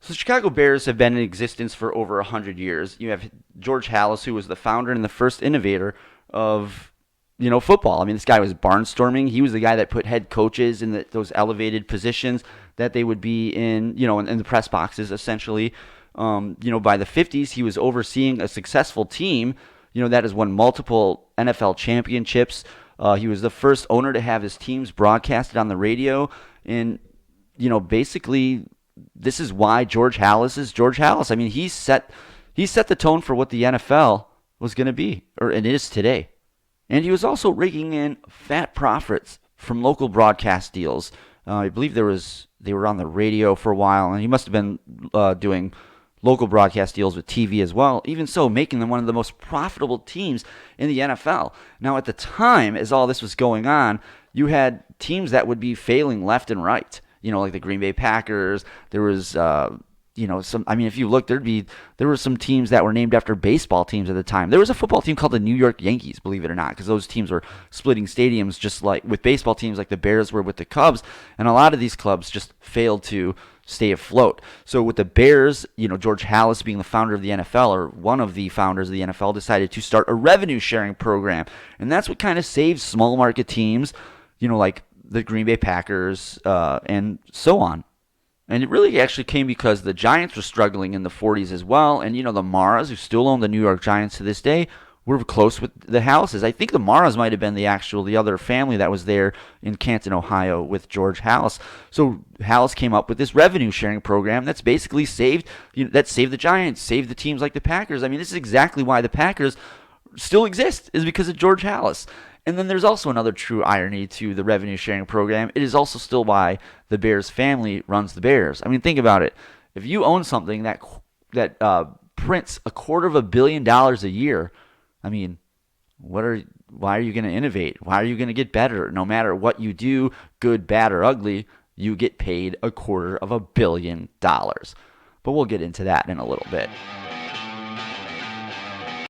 So the Chicago Bears have been in existence for over 100 years. You have George Halas, who was the founder and the first innovator of football. I mean, this guy was barnstorming. He was the guy that put head coaches in those elevated positions that they would be in, in the press boxes, essentially. By the 50s, he was overseeing a successful team, that has won multiple NFL championships. He was the first owner to have his teams broadcasted on the radio. And, basically, this is why George Halas is George Halas. I mean, he set the tone for what the NFL was going to be, or it is today. And he was also raking in fat profits from local broadcast deals. I believe they were on the radio for a while, and he must have been doing local broadcast deals with TV as well. Even so, making them one of the most profitable teams in the NFL. Now, at the time, as all this was going on, you had teams that would be failing left and right. Like the Green Bay Packers. There was some. I mean, if you look, there were some teams that were named after baseball teams at the time. There was a football team called the New York Yankees, believe it or not, because those teams were splitting stadiums, just like with baseball teams, like the Bears were with the Cubs, and a lot of these clubs just failed to stay afloat. So with the Bears, George Halas being the founder of the NFL, or one of the founders of the NFL, decided to start a revenue sharing program, and that's what kind of saved small market teams, like the Green Bay Packers, and so on. And it really actually came because the Giants were struggling in the 40s as well. And, the Maras, who still own the New York Giants to this day, were close with the Hallases. I think the Maras might have been the other family that was there in Canton, Ohio with George Halas. So Halas came up with this revenue sharing program that's basically saved the Giants, saved the teams like the Packers. I mean, this is exactly why the Packers still exist, is because of George Halas. And then there's also another true irony to the revenue sharing program. It is also still why the Bears family runs the Bears. I mean, think about it. If you own something that prints $250 million a year, I mean, why are you going to innovate? Why are you going to get better? No matter what you do, good, bad, or ugly, you get paid $250 million. But we'll get into that in a little bit.